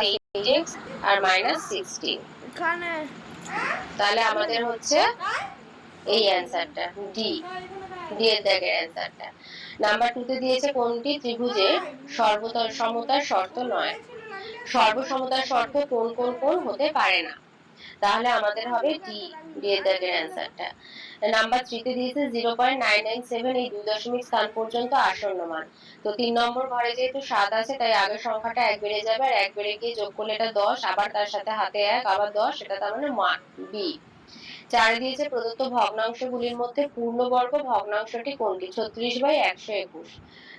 8x আর -16 এখানে তাহলে আমাদের হচ্ছে এই অ্যান্সারটা ডি ডি এর দাগের অ্যান্সারটা। নাম্বার 2 তে দিয়েছে কোনটি ত্রিভুজের সমতার শর্ত নয়। সর্বসমতার শর্ত কোন কোন কোন হতে পারে না। তাহলে আমাদের হবে ডি ডি এর দাগের অ্যান্সারটা। নাম্বার 3 তে দিয়েছে 0.997 এই 2 দশমিক স্থান পর্যন্ত আসন্ন মান। তো 3 নম্বর ঘরে যেহেতু 7 আছে তাই আগের সংখ্যাটা 1 বেড়ে যাবে আর 1 বেড়ে গিয়ে যোগ করলে এটা 10 আবার তার সাথে হাতে 1 আবার 10 এটা তার মানে মান বি। 4 দিয়েছে প্রদত্ত ভগ্নাংশগুলির মধ্যে পূর্ণবর্গ ভগ্নাংশটি কোনটি 36/121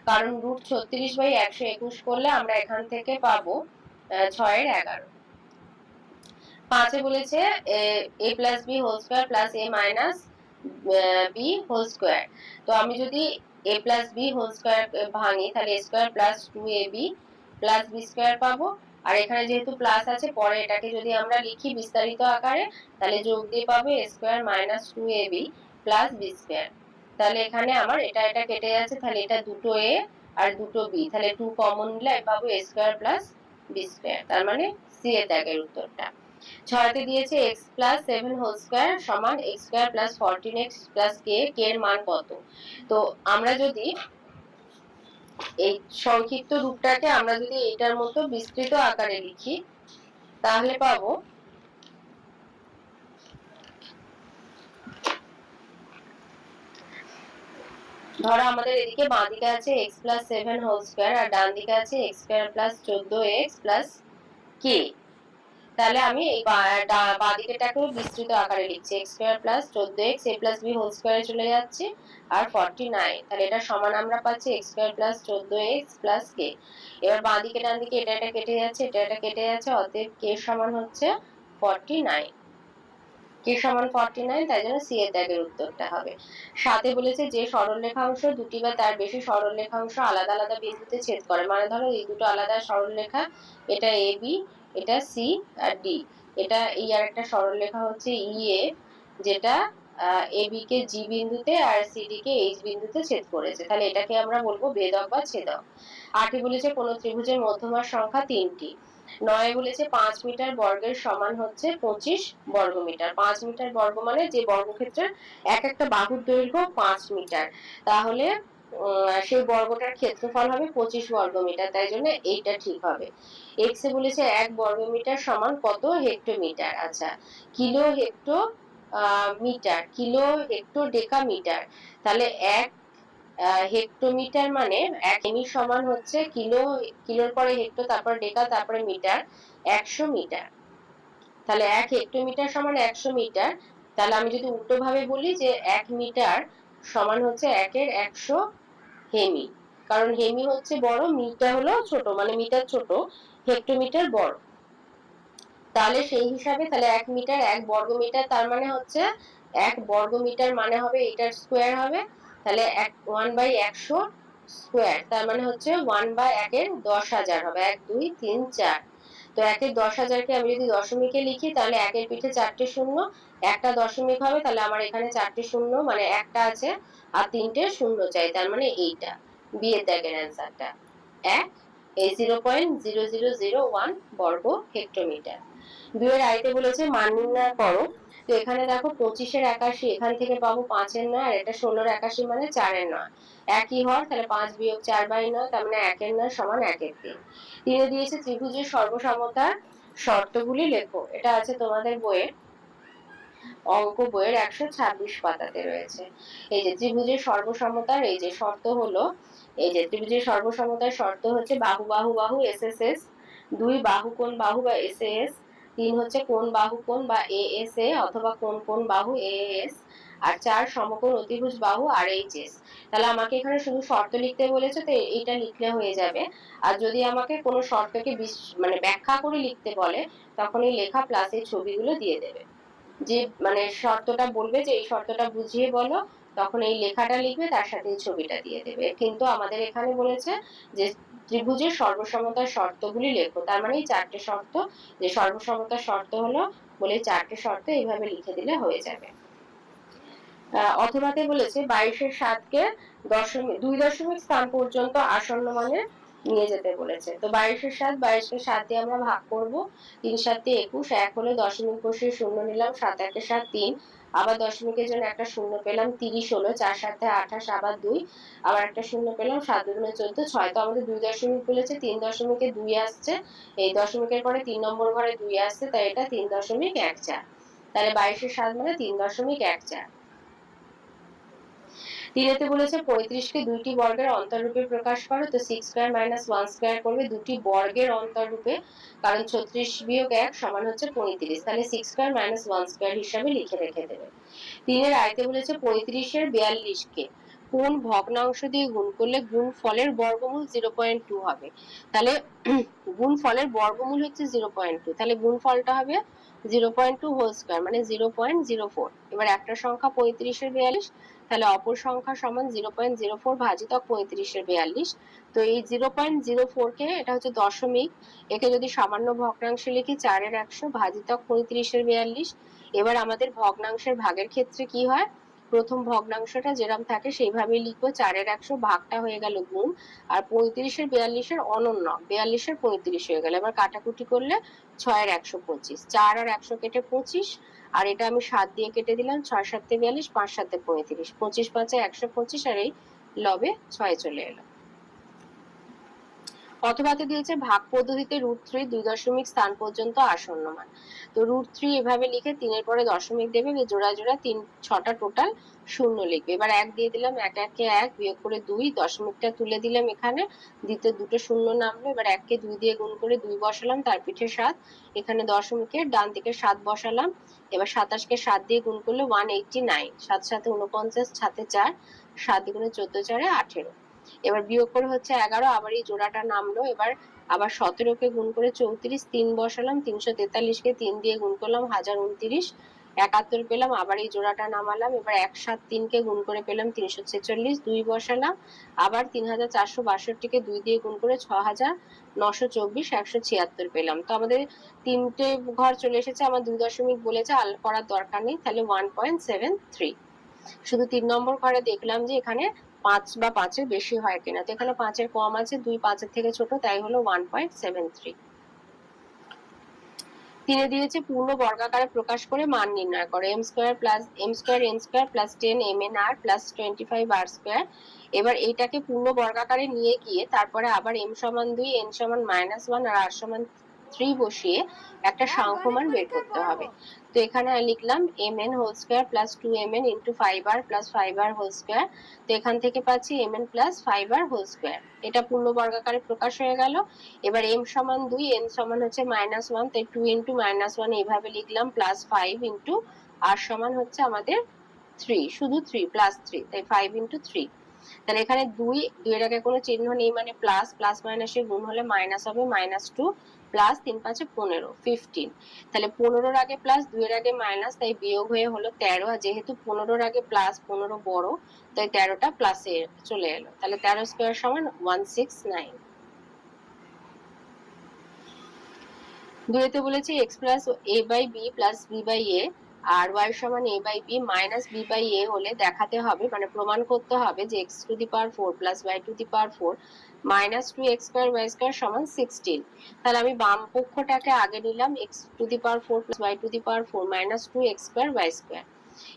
কারণ √36/121 করলে আমরা এখান থেকে পাবো 6 এর 11। 5 এ বলেছে a plus b whole square plus a minus b whole square. তো আমি যদি a plus b whole square ভাঙি তাহলে a square plus 2ab plus b square পাবো। আর এখানে যেহেতু প্লাস আছে পরে এটাকে যদি আমরা লিখি বিস্তারিত আকারে তাহলে যোগ দিয়ে পাবো a square minus 2ab plus b square. তাহলে এখানে আমার এটা এটা কেটে যাচ্ছে তাহলে এটা দুটো a আর দুটো b তাহলে 2 কমন নিলে আমি পাবো a square plus b square তার মানে সি এর দাগের উত্তরটা। 6 তে দিয়েছে x প্লাস 7 হোল স্কয়ার সমান x square plus 14x plus k এর মান কত। তো আমরা যদি এই সংক্ষিপ্ত রূপটাকে আমরা যদি এটার মতো বিস্তৃত আকারে লিখি তাহলে পাবো ধরো আমাদের এদিকে বাঁ দিকে আছে x প্লাস 7 হোল স্কয়ার আর ডান দিকে আছে x square plus 14x plus k। তাহলে আমি এই বাঁ দিকেটাকেও বিস্তৃত আকারে লিখছি x square plus 14x a plus b whole স্কয়ারে চলে যাচ্ছে আর 49 তাহলে এটা সমান আমরা পাচ্ছি x square plus 14x plus k। এবার বাঁ দিকে ডান দিকে এটা এটা কেটে যাচ্ছে এটা এটা কেটে যাচ্ছে অতএব k সমান হচ্ছে 49 k সমান 49 তাই জন্য সি এর দাগের উত্তরটা হবে। 7 এ বলেছে যে সরলরেখাংশ দুটি বা তার বেশি সরলরেখাংশ আলাদা আলাদা বিন্দুতে ছেদ করে মানে ধরো এই দুটো আলাদা সরলরেখা এটা AB এটা C আর D এটা এই আরেকটা সরলরেখা হচ্ছে EF যেটা AB কে G বিন্দুতে আর CD কে H বিন্দুতে ছেদ করেছে তাহলে এটাকে আমরা বলবো ভেদক বা ছেদক। 8 এ বলেছে কোন ত্রিভুজের মধ্যমার সংখ্যা 3টি। 9 এ বলেছে 5 মিটার বর্গের সমান হচ্ছে 25 বর্গ মিটার। 5 মিটার বর্গ মানে যে বর্গক্ষেত্রের এক একটা বাহুর দৈর্ঘ্য 5 মিটার তাহলে সেই বর্গটার ক্ষেত্রফল হবে 25 বর্গ মিটার তাই জন্য এইটা ঠিক হবে। x এ বলেছে 1 বর্গ মিটার সমান কত হেক্টোমিটার। আচ্ছা kilo hecto metre kilo hecto deca metre তাহলে 1 হেক্টোমিটার মানে 1 সেমি সমান হচ্ছে কিলো কিলোর পরে হেক্টো তারপর ডেকা তারপরে মিটার 100 মিটার। তাহলে 1 হেক্টোমিটার সমান 100 মিটার। তাহলে আমি যদি উল্টো ভাবে বলি যে 1 মিটার সমান হচ্ছে 1 এর 100 হেমি কারণ হেমি হচ্ছে বড় মিটার হলো ছোট মানে মিটার ছোট হেক্টোমিটার বড়। তাহলে সেই হিসাবে তাহলে 1 মিটার 1 বর্গ মিটার তার মানে হচ্ছে 1 বর্গ মিটার মানে হবে এটার স্কয়ার হবে তাহলে 1/100 স্কয়ার তার মানে হচ্ছে 1/1 এর 10,000 হবে 1 2 3 4। তো 1 এর 10,000 কে আমি যদি দশমিকে লিখি তাহলে 1 এর পিঠে 4টে শূন্য একটা দশমিক হবে তাহলে আমার এখানে 4টে শূন্য মানে একটা আছে আর 3টে শূন্য চাই তার মানে এইটা বি এর দাগের অ্যানসারটা 1 এই 0.0001 বর্গ হেক্টোমিটার। 2 এর আইতে বলেছে মান নির্ণয় করো। তো এখানে দেখো 25 এর 81 এখান থেকে পাবো 5 এর 9 আর এটা 16 এর 81 মানে 4 এর 9 একই হয় তাহলে 5 বিয়োগ 4/9 তার মানে 1 এর 9 সমান 1 এর 3। দিয়ে দিয়েছে ত্রিভুজের সর্বসমতার শর্তগুলি লেখো এটা আছে তোমাদের বইয়ে অঙ্ক বইয়ের 126 পাতাতে রয়েছে। এই যে ত্রিভুজের সর্বসমতার এই যে শর্ত হলো এই যে ত্রিভুজের সর্বসমতার শর্ত হচ্ছে বাহু বাহু বাহু এসএসএস 2 বাহু কোণ বাহু বা এসএএস 3 হচ্ছে কোণ বাহু কোণ বা এএসএ অথবা কোণ কোণ বাহু এএস আর 4 সমকোণ অতিভুজ বাহু আরএইচএস। তাহলে আমাকে এখানে শুধু শর্ত লিখতে বলেছে তো এইটা লিখলে হয়ে যাবে আর যদি আমাকে কোনো শর্তকে মানে ব্যাখ্যা করে লিখতে বলে তখন এই লেখা প্লাস এই ছবিগুলো দিয়ে দেবে যে মানে শর্তটা বলবে যে এই শর্তটা বুঝিয়ে বলো তখন এই লেখাটা লিখবে তার সাথে এই ছবিটা দিয়ে দেবে কিন্তু আমাদের এখানে বলেছে যে ত্রিভুজের সর্বসমতার শর্তগুলি লেখো তার মানে এই 4টে শর্ত যে সর্বসমতার শর্ত হলো বলে 4টে শর্ত এইভাবে লিখে দিলে হয়ে যাবে। অথবাতে বলেছে 22 এর 7 কে 2 দশমিক স্থান পর্যন্ত আসন্ন মানে নিয়ে যেতে বলেছে। তো 22-এর 7, 22-কে 7 দিয়ে আমরা ভাগ করব। 3 7 21, 1 হলে দশমিক বসিয়ে শূন্য নিলাম, 7 1 7 3, আবার দশমিকের জন্য একটা শূন্য পেলাম, 30 হলো, 4 7 28, আবার 2, আবার একটা শূন্য পেলাম, 7 2 14, 6। তো আমাদের 2 দশমিক বলেছে, 3 দশমিকে 2 আসছে, এই দশমিকের পরে 3 নম্বর ঘরে 2 আসছে, তাই এটা 3.14। তাহলে 22-এর 7 মানে 3.14। তিনেতে বলেছে 35-কে দুইটি বর্গের অন্তররূপে প্রকাশ করো। তো 6 স্কয়ার মাইনাস 1 স্কয়ার করবে দুটি বর্গের অন্তররূপে, কারণ 36 বিয়োগ 1 সমান হচ্ছে 35। তাহলে 6 স্কয়ার মাইনাস 1 স্কয়ার হিসাবে লিখে রেখে দেবে। তিনের আয়তে বলেছে 35-এর 42-কে কোন ভগ্নাংশ দিয়ে গুণ করলে গুণফলের বর্গমূল 0.2 হবে। তাহলে গুণফলের বর্গমূল হচ্ছে 0.2, তাহলে গুণফলটা হবে 0.2 হোল স্কয়ার মানে 0.04। এবার একটা সংখ্যা 35-এর 42, তাহলে অপর সংখ্যা সমান 0.04 ভাজিতক 35-এর 42। তো এই 0.04 কে, এটা হচ্ছে দশমিক, একে যদি সামান্য ভগ্নাংশে লিখি 4-এর 100 ভাজিতক 35-এর 42। এবার আমাদের ভগ্নাংশের ভাগের ক্ষেত্রে কি হয়, প্রথম ভগ্নাংশটা যেরকম থাকে সেইভাবেই লিখবো, 4-এর 100 ভাগটা হয়ে গেল গুণ, আর 35-এর 42-এর অনন্য, 42-এর 35 হয়ে গেল। এবার কাটাকুটি করলে 6-এর 100 25, 4 আর 100 কেটে 25, আর এটা আমি 7 দিয়ে কেটে দিলাম, 6 7 42, 5 7 35, 25 5 125, আর এই লবে 6 চলে এলো। অথবাতে দিয়েছে ভাগ পদ্ধতিতে √3 2 দশমিক স্থান পর্যন্ত আসন্ন মান। তো √3 এভাবে লিখে 3-এর পরে দশমিক দেবে, জোড়া জোড়া 3 6টা টোটাল শূন্য লিখবে। এবার 1 দিয়ে দিলাম, 1 1 কে 1 বিয়োগ করে 2, দশমিকটা তুলে দিলাম, এখানে দিতে দুটো শূন্য নামলো। এবার 1 কে 2 দিয়ে গুণ করে 2 বসালাম, তার পিঠে 7, এখানে দশমিকের ডান দিকে 7 বসালাম। এবার 27 কে 7 দিয়ে গুণ করলে 189, 7 7 49, 7 4, 7 দুগুণে 14 4 18। এবার বিয়োগ করে হচ্ছে 11, আবার এই জোড়াটা নামলো। এবার আবার 17 কে গুণ করে 34, 3 বসালাম, 343 কে 3 দিয়ে গুণ করলাম 1029, 71 পেলাম, আবার এই জোড়াটা নামালাম। এবার 173 কে গুণ করে পেলাম 346, 2 বসালাম, আবার 3462 কে 2 দিয়ে গুণ করে 6924, 176 পেলাম। তো আমাদের তিনটে ঘর চলে এসেছে, আমার 2 দশমিক বলেছে, আল করার দরকার নেই, তাহলে 1.73। শুধু 3 নম্বর ঘরে দেখলাম যে এখানে 5 বা 5-এর বেশি হয় কিনা। তো এখানে 5-এর কম আছে, 2 5-এর থেকে ছোট, তাই হলো 1.73। তিনে দিয়েছে পূর্ণ বর্গাকারে প্রকাশ করে মান নির্ণয় করো। m square plus m square n square plus 10 mnr plus 25 r square. এবার এইটাকে পূর্ণ বর্গাকারে নিয়ে গিয়ে তারপরে আবার m সমান 2, n সমান -1 আর r সমান 3 বসিয়ে একটা সাংখ্যমান বের করতে হবে। তো এখানে লিখলাম mn whole square plus 2mn into 5r plus 5r whole square. তো এখান থেকে পাচ্ছি mn plus 5r whole square. এটা পূর্ণ বর্গাকারে প্রকাশ হয়ে গেল। এবার m সমান 2, n সমান হচ্ছে -1, তাই 2 ইন্টু -1 এইভাবে লিখলাম, প্লাস 5 ইন্টু r সমান হচ্ছে আমাদের 3, শুধু 3 প্লাস 3, তাই 5 ইন্টু 3। তাহলে এখানে 2 এর আগে কোনো চিহ্ন নেই, মানে প্লাস, প্লাস মাইনাসে গুণ হলে মাইনাস হবে, -2 প্লাস 3 5 15, 15। তাহলে 15-এর আগে প্লাস, 2 এর আগে মাইনাস, তাই বিয়োগ হয়ে হলো 13। আর যেহেতু 15-এর আগে প্লাস, 15 বড়, তাই 13টা প্লাসে চলে এলো। তাহলে 13 স্কয়ার সমান 169। দুইতে বলেছে x plus a by b plus b by a আর y সমান a by b minus b by a হলে দেখাতে হবে, মানে প্রমাণ করতে হবে যে x to the power 4 plus y to the power 4 minus 2x square y square সমান 16। তাহলে আমি বাম পক্ষটাকে আগে নিলাম, x to the power 4 plus y to the power 4 minus 2x square y square.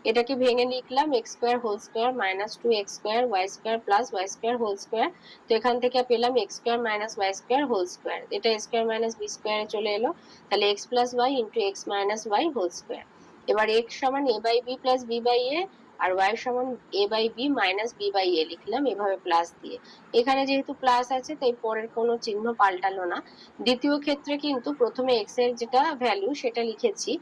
এটাকে ভেঙে লিখলাম x square whole square minus 2x square y square plus y square whole square. তো এখান থেকে পেলাম x square minus y square whole square, এটা a square minus b স্কয়ারে চলে এলো। তাহলে x plus y into x minus y whole square. এবার x সমান a by b plus b by a আর y সমান a by b minus b by a লিখলাম, এভাবে প্লাস দিয়ে। এখানে যেহেতু প্লাস আছে তাই পরের কোনো চিহ্ন পাল্টালো না। দ্বিতীয় ক্ষেত্রে কিন্তু প্রথমে x এর যেটা ভ্যালু সেটা লিখেছি,